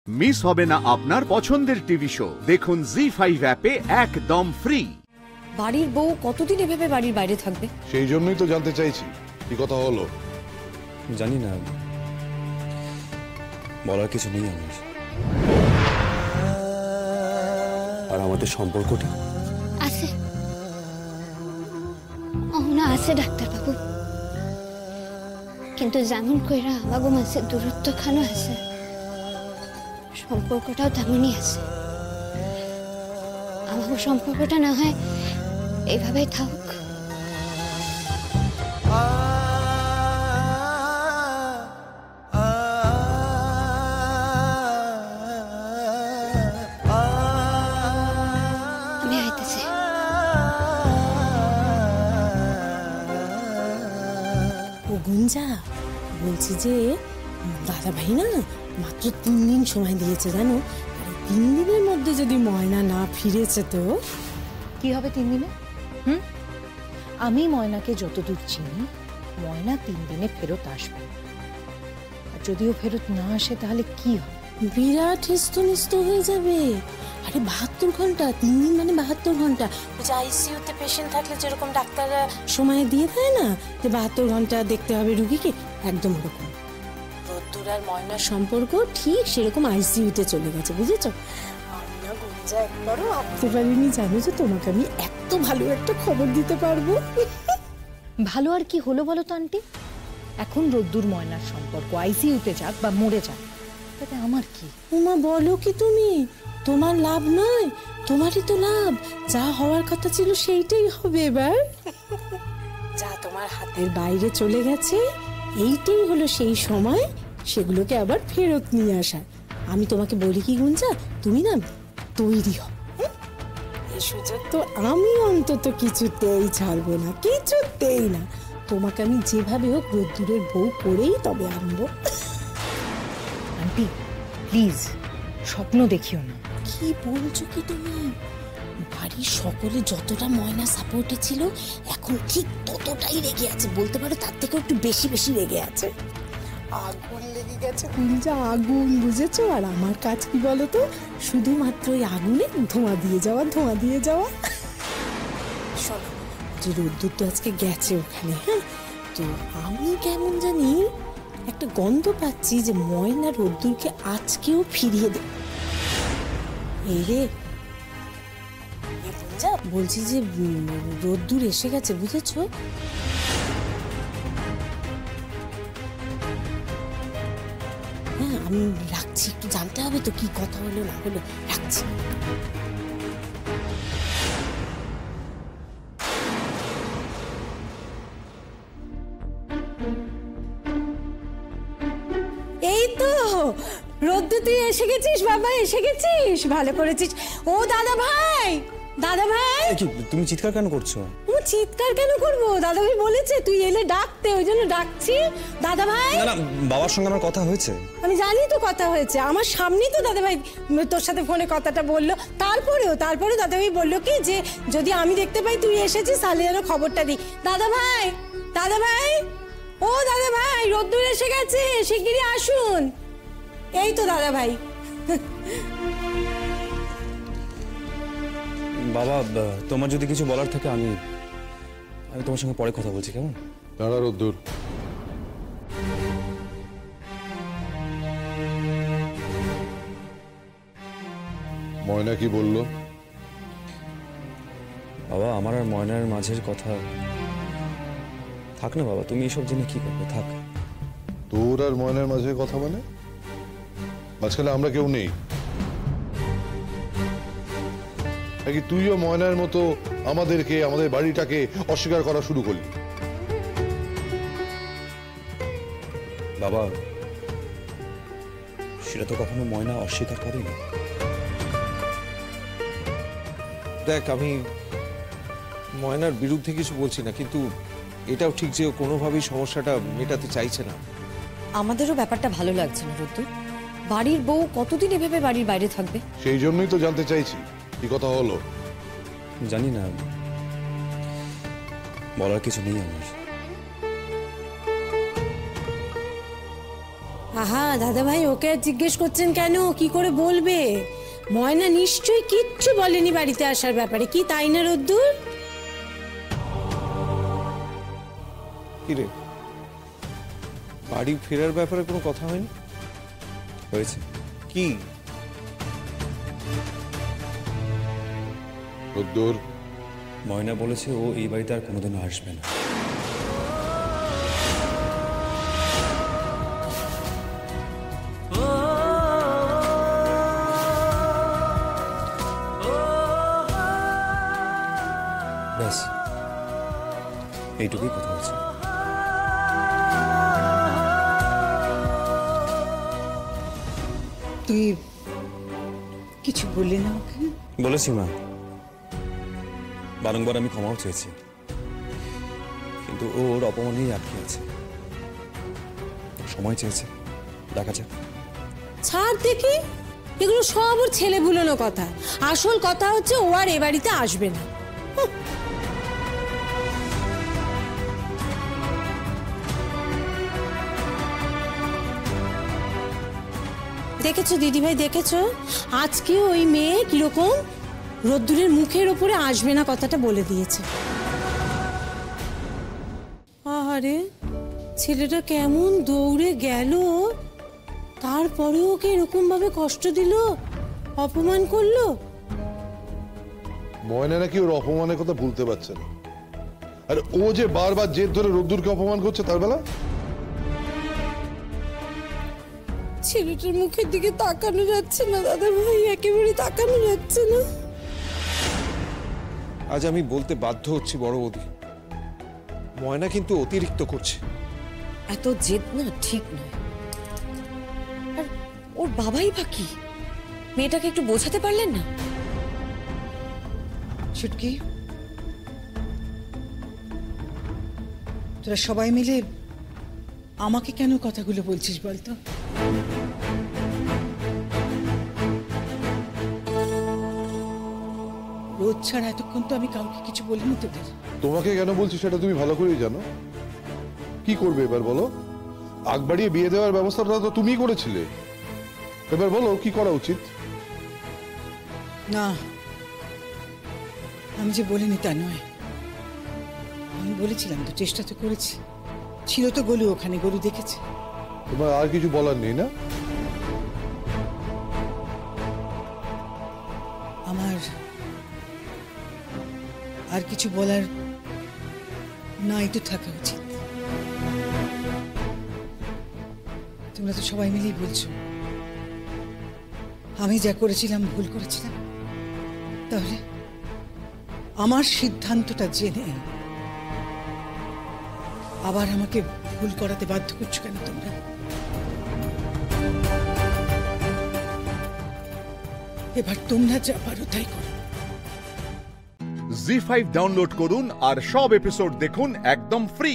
Miss হবে না আপনার পছন্দের টিভি শো। দেখুন জি5 অ্যাপে একদম ফ্রি। বাড়ির বউ কতদিন এভাবে বাড়ির বাইরে থাকবে? সেই জন্যই তো জানতে চাইছি কি কথা হলো। জানি না, বলার কিছু নেই আমার। আর আমাদের সম্পর্কটা আছে না আছে ডাক্তারবাবু, কিন্তু যেমন কইরা আমাগো মাঝে দূরত্ব খানো আছে, সম্পর্কটাও তেমনই আছে। আমাগো সম্পর্কটা না হয় এইভাবেই থাকুক। আমি আইতেছি। ও গুঞ্জা, বলছি যে দাদা ভাই না মাত্র 3 দিন সময় দিয়েছে জানো। আর 3 দিনের মধ্যে যদি ময়না না ফিরেছে তো কি হবে 3 দিনে? আমি ময়নাকে যতদূর চিনি, ময়না 3 দিনে ফেরত আসবে। আর যদিও ফেরত না আসে তাহলে কি হবে? বিরাট হিস্তনিস্ত হয়ে যাবে। আরে 72 ঘন্টা, 3 দিন মানে 72 ঘন্টা। ওই যে আইসিইউতে পেশেন্ট থাকলে যেরকম ডাক্তাররা সময় দিয়ে দেয় না, যে 72 ঘন্টা দেখতে হবে রুগীকে, একদম ওরকম। রোদ্দুর আর ময়নার সম্পর্ক ঠিক সেরকম আইসিইউতে চলে গেছে, বুঝেছো? আমি না গুঞ্জা একবারও ভাবতে পারিনি জানো যে তোমাকে আমি এত ভালো একটা খবর দিতে পারবো। ভালো আর কি হলো বলো তো আন্টি? এখন রোদ্দুর ময়নার সম্পর্ক আইসিইউতে যাক বা মরে যাক, তাতে আমার কি? উমা বলো কি তুমি? তোমার লাভ নয়, তোমারই তো লাভ। যা হওয়ার কথা ছিল সেইটাই হবে এবার। যা তোমার হাতের বাইরে চলে গেছে, এইটাই হলো সেই সময় সেগুলোকে আবার ফেরত নিয়ে আসার। আমি তোমাকে বলি কি গুঞ্জা, তুমি না তৈরি হও। এই সুযোগ তো আমি অন্তত কিছুতেই ছাড়বো না, কিছুতেই না। তোমাকে আমি যেভাবে হোক রোদ্দুরের বউ করেই তবে আনবো। আন্টি প্লিজ স্বপ্ন দেখিও না। কি বলছো কি তুমি? বাড়ির সকলে যতটা ময়না সাপোর্টে ছিল, এখন ঠিক ততটাই রেগে আছে, বলতে পারো তার থেকে একটু বেশি বেশি রেগে আছে। আগুন লেগে গেছে গুঞ্জা, আগুন, বুঝেছো? আর আমার কাজ কি বলো তো, শুধুমাত্র ওই আগুনে ধোঁয়া দিয়ে যাওয়া, ধোঁয়া দিয়ে যাওয়া। শোনো, যে রোদ্দুর তো আজকে গেছে ওখানে, হ্যাঁ, তো আমি কেমন জানি একটা গন্ধ পাচ্ছি যে ময়না রোদ্দুরকে আজকেও ফিরিয়ে দেবে। এই রে, বলছি যে রোদ্দুর এসে গেছে, বুঝেছো? হ্যাঁ, আমি রাখছি, একটু জানতে হবে তো কি কথা হলো না হলো, রাখছি। এই তো রোদ্দু, তুই এসে গেছিস বাবা, এসে গেছিস, ভালো করেছিস। ও দাদা ভাই, দাদা ভাই। তুমি চিৎকার কেন করছো? ও চিৎকার কেন করবো? দাদা ভাই বলেছে তুই এলে ডাকতে, ওই জন্য ডাকছি। দাদা ভাই, না, বাবার সঙ্গে আমার কথা হয়েছে। আমি জানি তো কথা হয়েছে, আমার সামনেই তো দাদা ভাই তোর সাথে ফোনে কথাটা বললো। তারপরে দাদা ভাই বললো কি যে যদি আমি দেখতে পাই তুই এসেছিস তাহলে যেন খবরটা দিই। দাদা ভাই, দাদা ভাই, ও দাদা ভাই, রোদ্দুর এসে গেছে, শিগগিরই আসুন। এই তো দাদা ভাই। বাবা, তোমার যদি কিছু বলার থাকে আমি তোমার সঙ্গে পরে কথা বলছি, কেমন? দাঁড়া রোদ্দুর, ময়না কি বললো? বাবা, আমার আর ময়নার মাঝের কথা থাক না বাবা, তুমি এসব জেনে কি করবে? থাক। তোর আর ময়নার মাঝে কথা মানে? মাঝখানে আমরা কেউ নেই নাকি? তুইও ময়নার মতো আমাদেরকে, আমাদের বাড়িটাকে অস্বীকার করা শুরু করলি? বাবা, সেটা তো কখনো ময়না অস্বীকার করেনি। দেখ, আমি ময়নার বিরুদ্ধে কিছু বলছি না, কিন্তু এটাও ঠিক যে কোনোভাবেই সমস্যাটা মেটাতে চাইছে না। আমাদেরও ব্যাপারটা ভালো লাগছে না রোদ্দুর। বাড়ির বউ কতদিন এভাবে বাড়ির বাইরে থাকবে? সেই জন্যই তো জানতে চাইছি কি কথা হলো। জানি না, বলার কিছু নেই আমার। আহা দাদা ভাই, ওকে আর জিজ্ঞেস করছেন কেন? কি করে বলবে? ময়না নিশ্চয়ই কিচ্ছু বলেনি বাড়িতে আসার ব্যাপারে, কি তাই না রোদ্দুর? কি রে, বাড়ি ফেরার ব্যাপারে কোনো কথা হয়নি? হয়েছে। কি? রোদ্দুর, ময়না বলেছে ও এই বাড়িতে আর কোনোদিন আসবে না। ব্যাস, এইটুকুই কথা হয়েছে। তুই কিছু বললি না ওকে? বলেছি মা, বারংবার আমি ক্ষমাও চেয়েছি, কিন্তু ওর অপমানেই আটকে আছে। সময় চেয়েছে, দেখা যাক। ছাড় দেখি, এগুলো সব ওর ছেলে ভুলোনো কথা। আসল কথা হচ্ছে ও আর এ বাড়িতে আসবে না। দেখেছো দিদিভাই, দেখেছো আজকে ওই মেয়ে কিরকম রোদ্দুরের মুখের ওপরে আসবে না কথাটা বলে দিয়েছে। আরে ছেলেটা কেমন দৌড়ে গেল, তারপরেও ওকে এরকম ভাবে কষ্ট দিল, অপমান করলো। ময়না নাকি ওর অপমানের কথা ভুলতে পারছে না। আর ও যে বারবার জেদ ধরে রোদ্দুরকে অপমান করছে তার বেলা। ছেলেটার মুখের দিকে তাকানো যাচ্ছে না দাদা ভাই, একেবারে তাকানো যাচ্ছে না। আজ আমি বলতে বাধ্য হচ্ছি বড় বৌদি, ময়না কিন্তু অতিরিক্ত করছে। এত জেদ না ঠিক নয়। আর ওর বাবাই বা কি, মেয়েটাকে একটু বোঝাতে পারলেন না? ছুটকি, তোরা সবাই মিলে আমাকে কেন কথাগুলো বলছিস বলতো? রোজ ছাড়া এতক্ষণ তো আমি কাউকে কিছু বলিনি তোদের। তোমাকে কেন বলছি সেটা তুমি ভালো করেই জানো। কি করবে এবার বলো? আগ বাড়িয়ে বিয়ে দেওয়ার ব্যবস্থাটা তো তুমিই করেছিলে। এবার বলো কি করা উচিত? না, আমি যে বলিনি তা নয়। আমি বলেছিলাম তো, চেষ্টা তো করেছি। ছিল তো গলু ওখানে, গরু দেখেছে। তোমার আর কিছু বলার নেই না? আমার আর কিছু বলার নাই তো থাকা উচিত। তোমরা তো সবাই মিলেই বলছো আমি যা করেছিলাম ভুল করেছিলাম। তাহলে আমার সিদ্ধান্তটা জেনে আবার আমাকে ভুল করাতে বাধ্য করছো কেন তোমরা? এবার তোমরা যা পারো তাই করো। জি5 ডাউনলোড করুন আর সব এপিসোড দেখুন একদম ফ্রি।